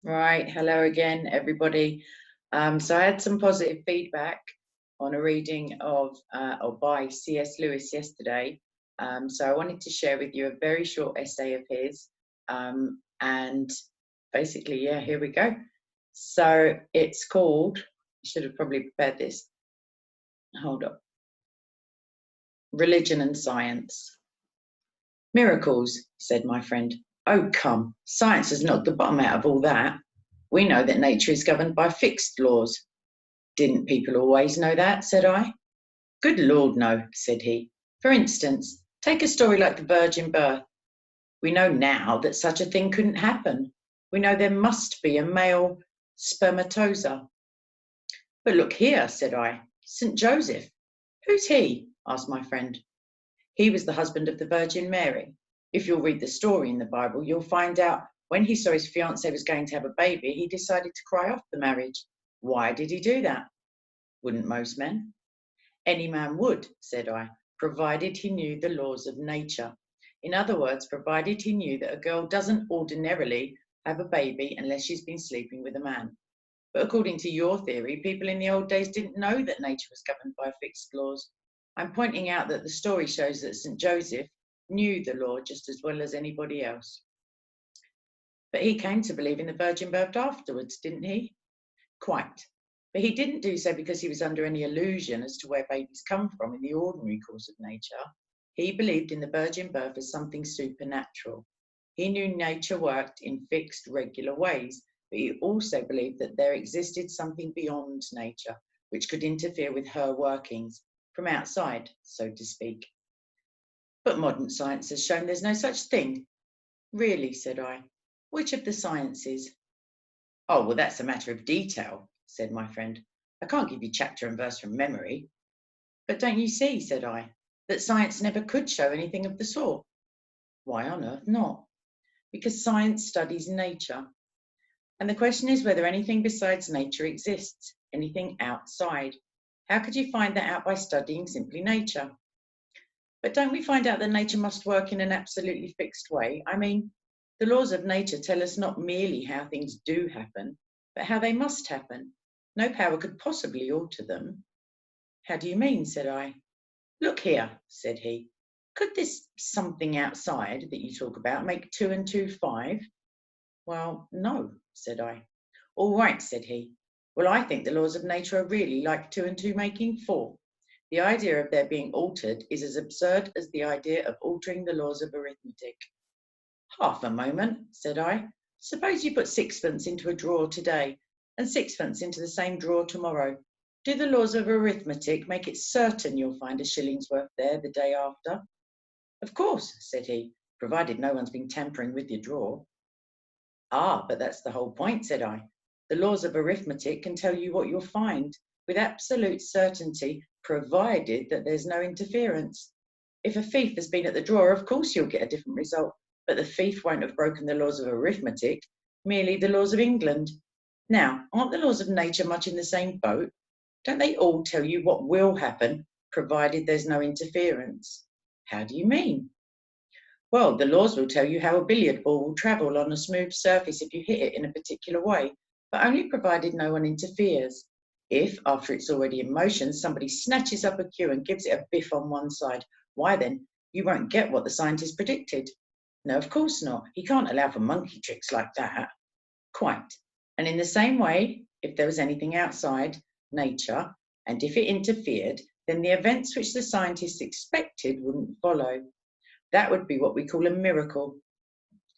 Right, hello again, everybody. So I had some positive feedback on a reading of or by C.S. Lewis yesterday. So I wanted to share with you a very short essay of his, and basically, yeah, here we go. So it's called. I should have probably prepared this. Hold up. Religion and Science. Miracles, said my friend. Oh, come, science has knocked the bottom out of all that. We know that nature is governed by fixed laws. Didn't people always know that? Said I. Good Lord, no, said he. For instance, take a story like the virgin birth. We know now that such a thing couldn't happen. We know there must be a male spermatozoa. But look here, said I. St. Joseph. Who's he? Asked my friend. He was the husband of the Virgin Mary. If you'll read the story in the Bible, you'll find out when he saw his fiancée was going to have a baby, he decided to cry off the marriage. Why did he do that? Wouldn't most men? Any man would, said I, provided he knew the laws of nature. In other words, provided he knew that a girl doesn't ordinarily have a baby unless she's been sleeping with a man. But according to your theory, people in the old days didn't know that nature was governed by fixed laws. I'm pointing out that the story shows that St. Joseph knew the law just as well as anybody else. But he came to believe in the virgin birth afterwards, didn't he? Quite. But he didn't do so because he was under any illusion as to where babies come from in the ordinary course of nature. He believed in the virgin birth as something supernatural. He knew nature worked in fixed, regular ways, but he also believed that there existed something beyond nature, which could interfere with her workings, from outside, so to speak. But modern science has shown there's no such thing. Really, said I. Which of the sciences? Oh, well, that's a matter of detail, said my friend. I can't give you chapter and verse from memory. But don't you see, said I, that science never could show anything of the sort? Why on earth not? Because science studies nature. And the question is whether anything besides nature exists, anything outside. How could you find that out by studying simply nature? But don't we find out that nature must work in an absolutely fixed way? I mean, the laws of nature tell us not merely how things do happen, but how they must happen. No power could possibly alter them. How do you mean? Said I. Look here, said he. Could this something outside that you talk about make 2 and 2 5? Well, no, said I. All right, said he. Well, I think the laws of nature are really like 2 and 2 making 4. The idea of their being altered is as absurd as the idea of altering the laws of arithmetic. Half a moment, said I. Suppose you put sixpence into a drawer today and sixpence into the same drawer tomorrow. Do the laws of arithmetic make it certain you'll find a shilling's worth there the day after? Of course, said he, provided no one's been tampering with your drawer. Ah, but that's the whole point, said I. The laws of arithmetic can tell you what you'll find with absolute certainty, provided that there's no interference. If a thief has been at the drawer, of course you'll get a different result, but the thief won't have broken the laws of arithmetic, merely the laws of England. Now, aren't the laws of nature much in the same boat? Don't they all tell you what will happen, provided there's no interference? How do you mean? Well, the laws will tell you how a billiard ball will travel on a smooth surface if you hit it in a particular way, but only provided no one interferes. If, after it's already in motion, somebody snatches up a cue and gives it a biff on one side, why then, you won't get what the scientist predicted. No, of course not. He can't allow for monkey tricks like that. Quite. And in the same way, if there was anything outside nature, and if it interfered, then the events which the scientists expected wouldn't follow. That would be what we call a miracle.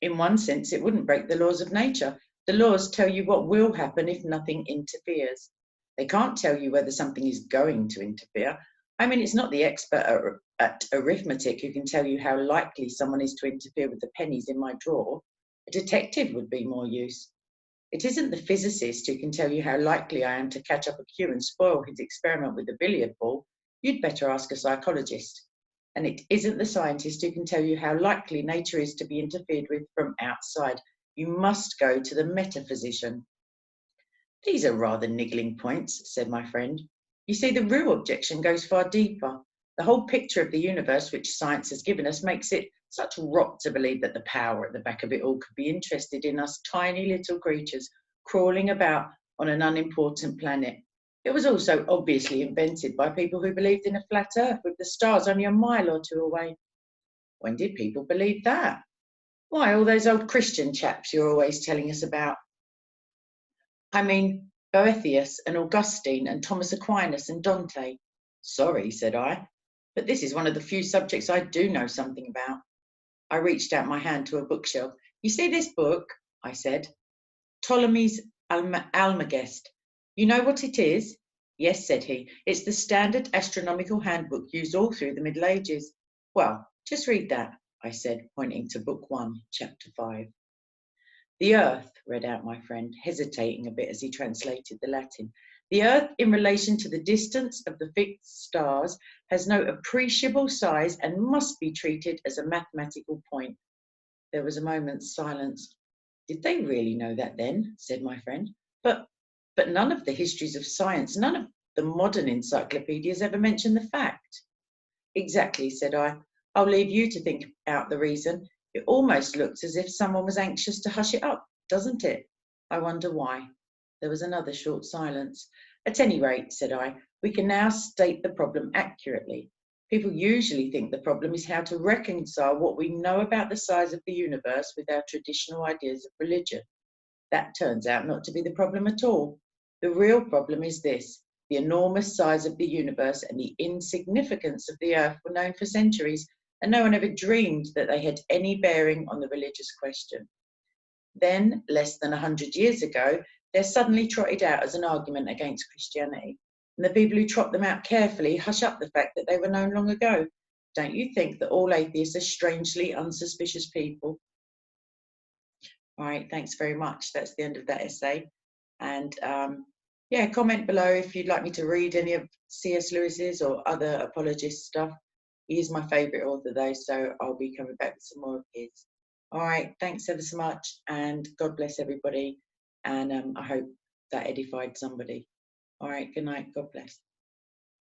In one sense, it wouldn't break the laws of nature. The laws tell you what will happen if nothing interferes. They can't tell you whether something is going to interfere. I mean, it's not the expert at arithmetic who can tell you how likely someone is to interfere with the pennies in my drawer. A detective would be more use. It isn't the physicist who can tell you how likely I am to catch up a cue and spoil his experiment with the billiard ball. You'd better ask a psychologist. And it isn't the scientist who can tell you how likely nature is to be interfered with from outside. You must go to the metaphysician. These are rather niggling points, said my friend. You see, the real objection goes far deeper. The whole picture of the universe which science has given us makes it Such rot to believe that the power at the back of it all could be interested in us tiny little creatures crawling about on an unimportant planet. It was also obviously invented by people who believed in a flat earth with the stars only a mile or two away. When did people believe that? Why, all those old Christian chaps you're always telling us about. I mean, Boethius and Augustine and Thomas Aquinas and Dante. Sorry, said I, but this is one of the few subjects I do know something about. I reached out my hand to a bookshelf. You see this book? I said. Ptolemy's Almagest. You know what it is? Yes, said he. It's the standard astronomical handbook used all through the Middle Ages. Well, just read that, I said, pointing to Book 1, Chapter 5. The Earth, read out my friend, hesitating a bit as he translated the Latin. The Earth, in relation to the distance of the fixed stars, has no appreciable size and must be treated as a mathematical point. There was a moment's silence. Did they really know that then? Said my friend. But none of the histories of science, none of the modern encyclopedias ever mention the fact. Exactly, said I. I'll leave you to think out the reason. It almost looks as if someone was anxious to hush it up, doesn't it? I wonder why. There was another short silence. At any rate, said I, we can now state the problem accurately. People usually think the problem is how to reconcile what we know about the size of the universe with our traditional ideas of religion. That turns out not to be the problem at all. The real problem is this. The enormous size of the universe and the insignificance of the Earth were known for centuries, and no one ever dreamed that they had any bearing on the religious question. Then, less than 100 years ago, they're suddenly trotted out as an argument against Christianity. And the people who trot them out carefully hush up the fact that they were known long ago. Don't you think that all atheists are strangely unsuspicious people? All right, thanks very much. That's the end of that essay. And yeah, comment below if you'd like me to read any of C.S. Lewis's or other apologist stuff. He is my favourite author though, so I'll be coming back with some more of his. All right, thanks ever so much, and God bless everybody. And I hope that edified somebody. All right, good night. God bless.